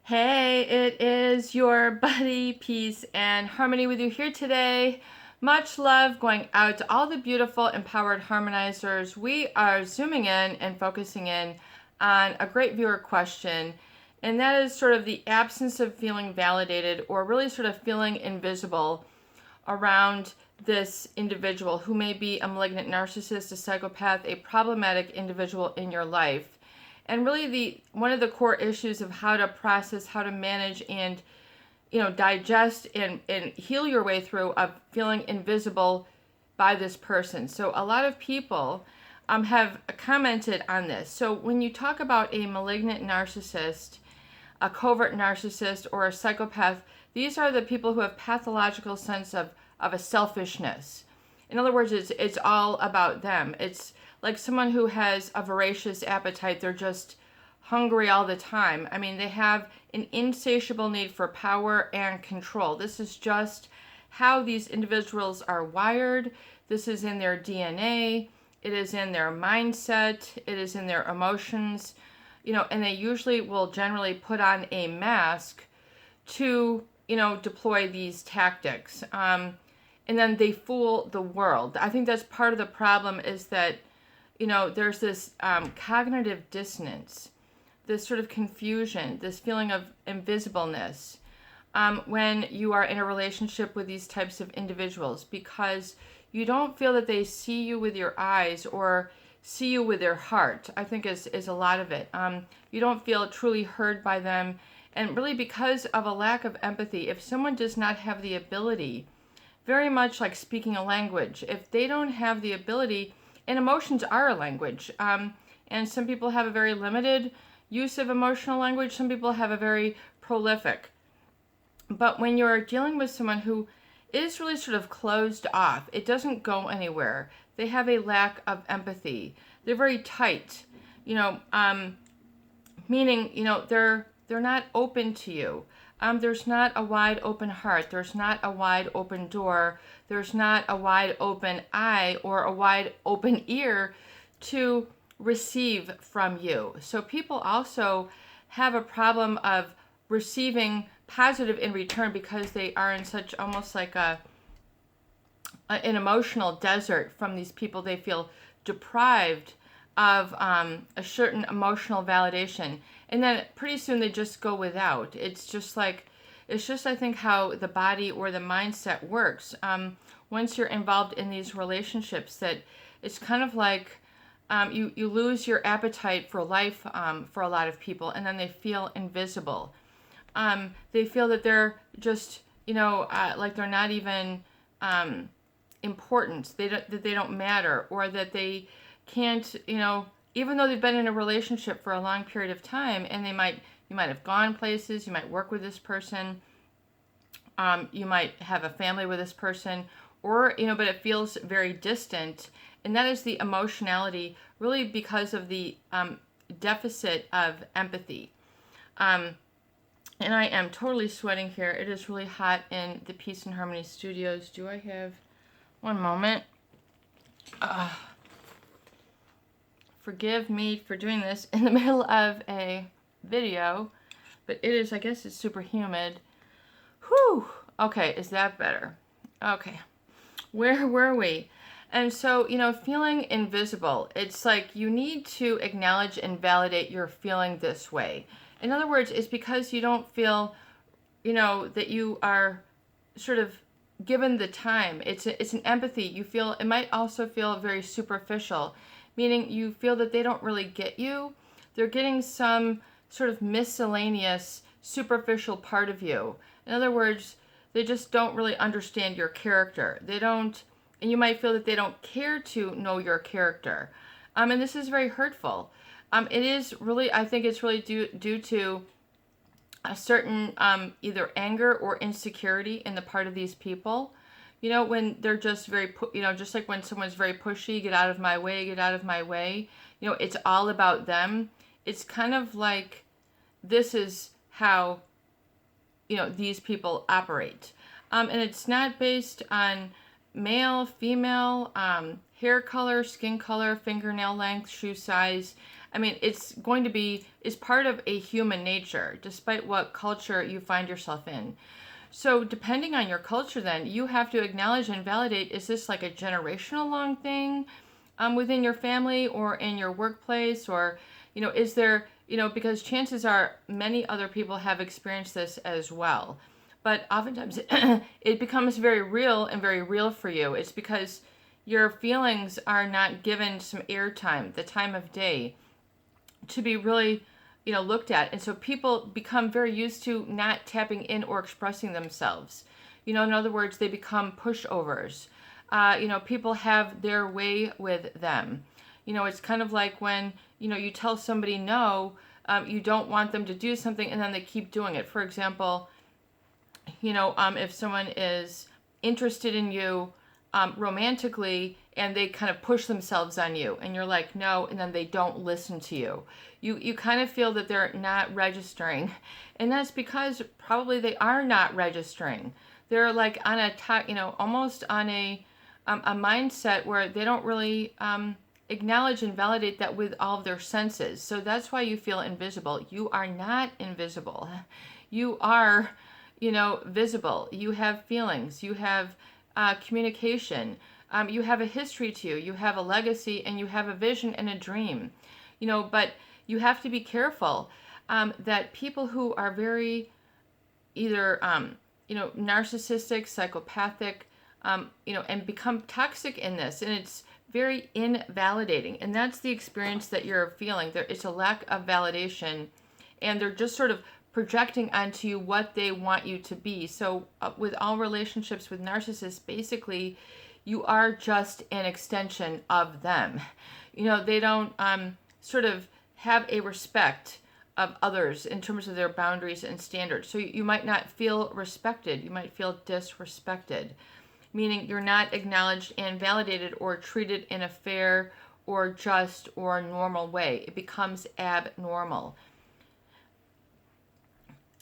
Hey, it is your buddy, Peace and Harmony with you here today. Much love going out to all the beautiful, empowered harmonizers. We are zooming in and focusing in on a great viewer question, and that is sort of the absence of feeling validated or really sort of feeling invisible around this individual who may be a malignant narcissist, a psychopath, a problematic individual in your life. And really one of the core issues of how to process, how to manage and digest and heal your way through of feeling invisible by this person. So a lot of people have commented on this. So when you talk about a malignant narcissist, a covert narcissist, or a psychopath, these are the people who have pathological sense of a selfishness. In other words, it's all about them. It's like someone who has a voracious appetite. They're just hungry all the time. I mean, they have an insatiable need for power and control. This is just how these individuals are wired. This is in their DNA. It is in their mindset. It is in their emotions. And they usually will generally put on a mask to, deploy these tactics. And then they fool the world. I think that's part of the problem is that, there's this cognitive dissonance, this sort of confusion, this feeling of invisibleness when you are in a relationship with these types of individuals, because you don't feel that they see you with your eyes or see you with their heart, I think is a lot of it. You don't feel truly heard by them. And really because of a lack of empathy, if someone does not have the ability, very much like speaking a language, if they don't have the ability, and emotions are a language, and some people have a very limited use of emotional language, some people have a very prolific. But when you're dealing with someone who is really sort of closed off, it doesn't go anywhere. They have a lack of empathy. They're very tight, meaning, they're not open to you. There's not a wide open heart. There's not a wide open door. There's not a wide open eye or a wide open ear to receive from you. So people also have a problem of receiving positive in return because they are in such almost like an emotional desert from these people. They feel deprived of a certain emotional validation, and then pretty soon they just go without. It's just I think how the body or the mindset works. Once you're involved in these relationships, that it's kind of like you lose your appetite for life for a lot of people, and then they feel invisible. They feel that they're just like they're not even important. That they don't matter, or that they can't, even though they've been in a relationship for a long period of time, and you might have gone places, you might work with this person, you might have a family with this person, or, but it feels very distant. And that is the emotionality, really because of the deficit of empathy. And I am totally sweating here. It is really hot in the Peace and Harmony studios. Do I have one moment? Forgive me for doing this in the middle of a video, but it is, I guess it's super humid. Whew. Okay, is that better? Okay. Where were we? And so, feeling invisible, it's like you need to acknowledge and validate you're feeling this way. In other words, it's because you don't feel, that you are sort of given the time. It's an empathy. You feel, it might also feel very superficial, meaning you feel that they don't really get you. They're getting some sort of miscellaneous, superficial part of you. In other words, they just don't really understand your character. They don't, and you might feel that they don't care to know your character. And this is very hurtful. It is really, I think it's really due to a certain either anger or insecurity in the part of these people. When they're just very, just like when someone's very pushy, get out of my way, get out of my way. It's all about them. It's kind of like this is how, these people operate. And it's not based on male, female, hair color, skin color, fingernail length, shoe size. I mean, it's part of a human nature, despite what culture you find yourself in. So, depending on your culture, then you have to acknowledge and validate, is this like a generational long thing within your family or in your workplace? Or, is there, because chances are many other people have experienced this as well. But oftentimes it becomes very real and very real for you. It's because your feelings are not given some airtime, the time of day, to be really looked at. And so people become very used to not tapping in or expressing themselves. In other words, they become pushovers. People have their way with them. It's kind of like when you tell somebody no, you don't want them to do something, and then they keep doing it. For example, if someone is interested in you romantically, and they kind of push themselves on you, and you're like, no, and then they don't listen to you. You kind of feel that they're not registering, and that's because probably they are not registering. They're like on almost on a mindset where they don't really acknowledge and validate that with all of their senses. So that's why you feel invisible. You are not invisible. You are, visible. You have feelings. You have communication. You have a history to you. You have a legacy, and you have a vision and a dream. But you have to be careful that people who are very either narcissistic, psychopathic, and become toxic in this, and it's very invalidating, and that's the experience that you're feeling. It's a lack of validation, and they're just sort of projecting onto you what they want you to be. So with all relationships with narcissists, basically, you are just an extension of them. They don't sort of have a respect of others in terms of their boundaries and standards. So you might not feel respected. You might feel disrespected, meaning you're not acknowledged and validated or treated in a fair or just or normal way. It becomes abnormal.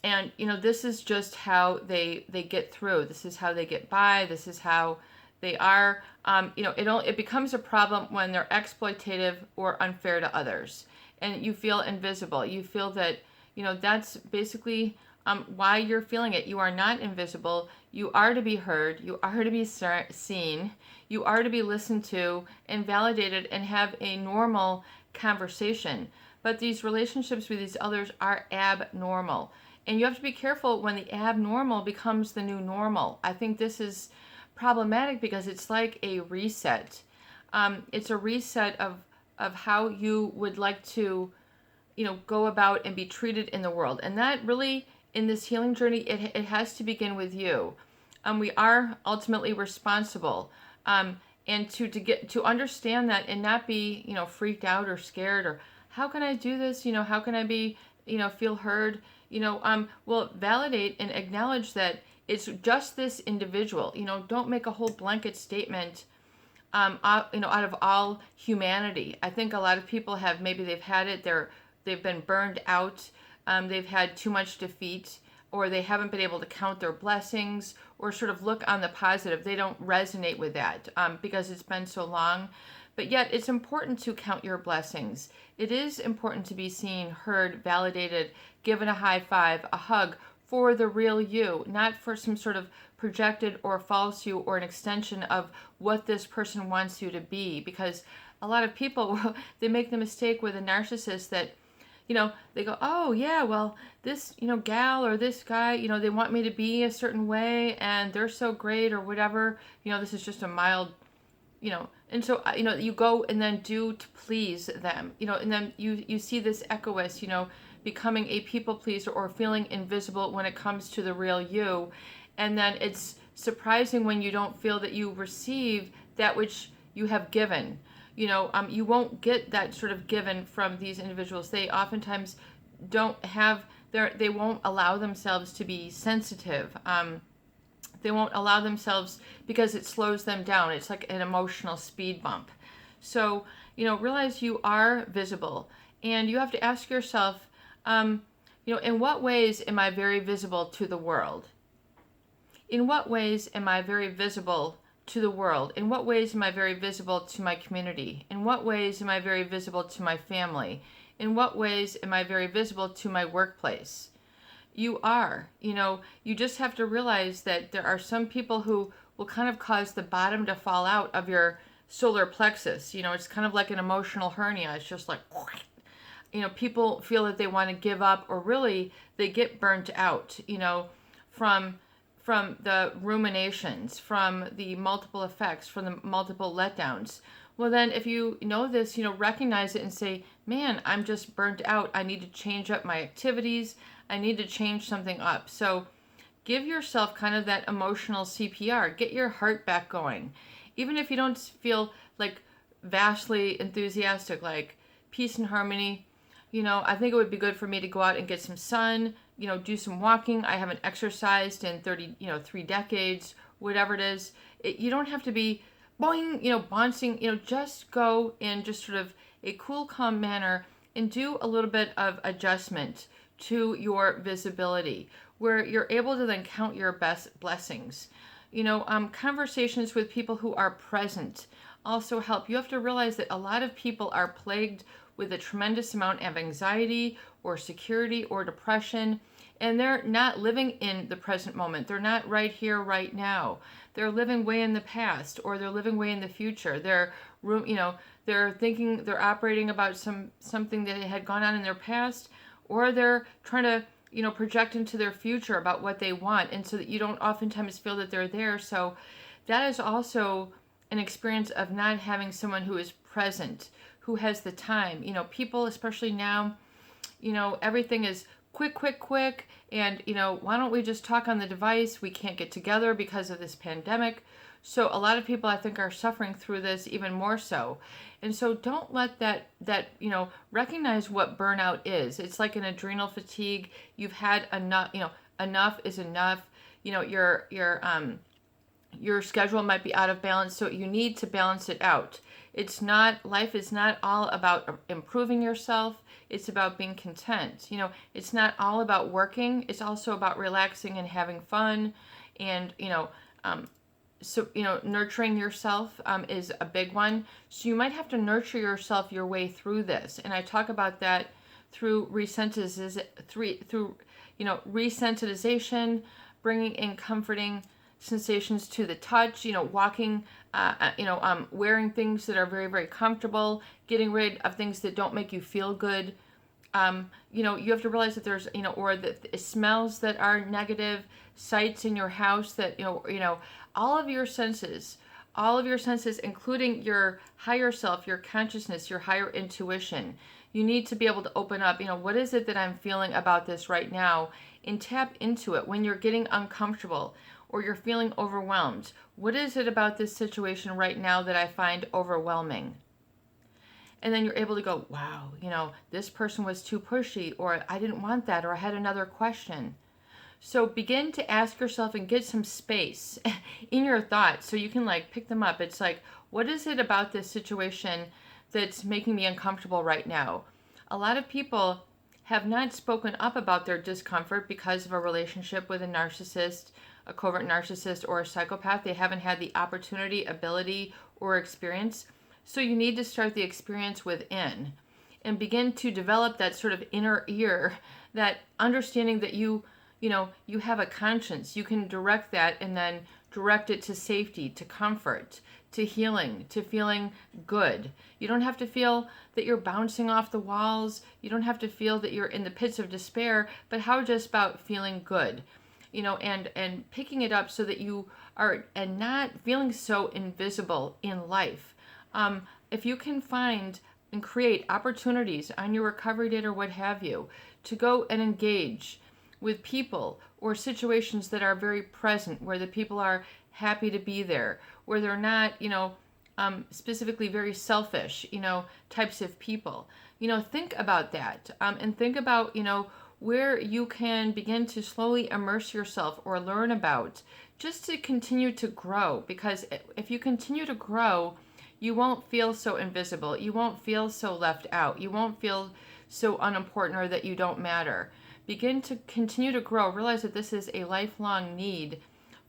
And, this is just how they get through. This is how they get by. This is how they are. It becomes a problem when they're exploitative or unfair to others. And you feel invisible. You feel that, that's basically why you're feeling it. You are not invisible. You are to be heard. You are to be seen. You are to be listened to and validated and have a normal conversation. But these relationships with these others are abnormal. And you have to be careful when the abnormal becomes the new normal. I think this is problematic because it's like a reset. It's a reset of how you would like to, go about and be treated in the world. And that really, in this healing journey, it has to begin with you. We are ultimately responsible. And to understand that and not be, freaked out or scared or how can I do this? How can I be, feel heard? Well, validate and acknowledge that it's just this individual. Don't make a whole blanket statement, out of all humanity. I think a lot of people have, maybe they've had it, they've been burned out, they've had too much defeat, or they haven't been able to count their blessings or sort of look on the positive. They don't resonate with that because it's been so long. But yet it's important to count your blessings. It is important to be seen, heard, validated, given a high five, a hug for the real you, not for some sort of projected or false you or an extension of what this person wants you to be. Because a lot of people, they make the mistake with a narcissist that, they go, oh yeah, well, this, gal or this guy, they want me to be a certain way and they're so great or whatever. This is just a mild, and so, you go and then do to please them, and then you see this egoist, becoming a people pleaser or feeling invisible when it comes to the real you. And then it's surprising when you don't feel that you receive that which you have given. You won't get that sort of given from these individuals. They oftentimes don't have they won't allow themselves to be sensitive. They won't allow themselves because it slows them down. It's like an emotional speed bump. So, realize you are visible, and you have to ask yourself, in what ways am I very visible to the world? In what ways am I very visible to the world? In what ways am I very visible to my community? In what ways am I very visible to my family? In what ways am I very visible to my workplace? You are. You just have to realize that there are some people who will kind of cause the bottom to fall out of your solar plexus. It's kind of like an emotional hernia. It's just like, people feel that they want to give up, or really they get burnt out, from the ruminations, from the multiple effects, from the multiple letdowns. Well, then if you know this, recognize it and say, man, I'm just burnt out. I need to change up my activities. I need to change something up. So give yourself kind of that emotional CPR. Get your heart back going. Even if you don't feel like vastly enthusiastic, like peace and harmony, I think it would be good for me to go out and get some sun, do some walking. I haven't exercised in 3 decades, whatever it is. You don't have to be boing, bouncing, just go in just sort of a cool, calm manner and do a little bit of adjustment to your visibility, where you're able to then count your best blessings. Conversations with people who are present also help. You have to realize that a lot of people are plagued with a tremendous amount of anxiety or security or depression, and they're not living in the present moment. They're not right here, right now. They're living way in the past, or they're living way in the future. They're thinking, they're operating about something that had gone on in their past, or they're trying to project into their future about what they want, and so that you don't oftentimes feel that they're there. So that is also an experience of not having someone who is present, who has the time. People, especially now, everything is quick, and why don't we just talk on the device? We can't get together because of this pandemic. So a lot of people, I think, are suffering through this even more so. And so don't let that recognize what burnout is. It's like an adrenal fatigue. You've had enough, enough is enough. Your schedule might be out of balance, so you need to balance it out. Life is not all about improving yourself. It's about being content. It's not all about working. It's also about relaxing and having fun. And, nurturing yourself is a big one. So you might have to nurture yourself your way through this. And I talk about that through resensitization, bringing in comforting sensations to the touch, walking, wearing things that are very, very comfortable, getting rid of things that don't make you feel good. You have to realize that there's, or the smells that are negative, sights in your house that, all of your senses, including your higher self, your consciousness, your higher intuition. You need to be able to open up, what is it that I'm feeling about this right now, and tap into it when you're getting uncomfortable or you're feeling overwhelmed. What is it about this situation right now that I find overwhelming? And then you're able to go, wow, this person was too pushy, or I didn't want that, or I had another question. So begin to ask yourself and get some space in your thoughts so you can pick them up. It's like, what is it about this situation that's making me uncomfortable right now? A lot of people have not spoken up about their discomfort because of a relationship with a narcissist, a covert narcissist, or a psychopath. They haven't had the opportunity, ability, or experience. So you need to start the experience within and begin to develop that sort of inner ear, that understanding that you have a conscience. You can direct that and then direct it to safety, to comfort, to healing, to feeling good. You don't have to feel that you're bouncing off the walls. You don't have to feel that you're in the pits of despair, but how just about feeling good, and picking it up so that you are, and not feeling so invisible in life. If you can find and create opportunities on your recovery date or what have you, to go and engage with people or situations that are very present, where the people are happy to be there, where they're not, specifically very selfish, types of people. Think about that, and think about, where you can begin to slowly immerse yourself or learn about, just to continue to grow. Because if you continue to grow, you won't feel so invisible. You won't feel so left out. You won't feel so unimportant or that you don't matter. Begin to continue to grow. Realize that this is a lifelong need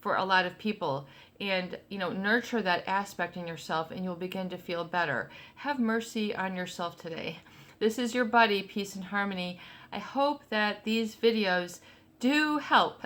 for a lot of people. And, nurture that aspect in yourself and you'll begin to feel better. Have mercy on yourself today. This is your buddy, Peace and Harmony. I hope that these videos do help.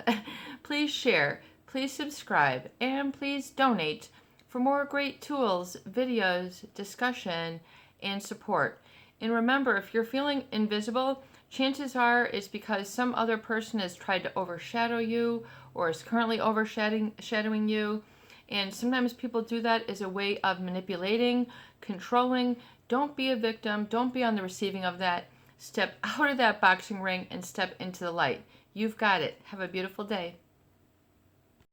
Please share, please subscribe, and please donate for more great tools, videos, discussion, and support. And remember, if you're feeling invisible, chances are it's because some other person has tried to overshadow you or is currently overshadowing you. And sometimes people do that as a way of manipulating, controlling. Don't be a victim. Don't be on the receiving of that. Step out of that boxing ring and step into the light. You've got it. Have a beautiful day.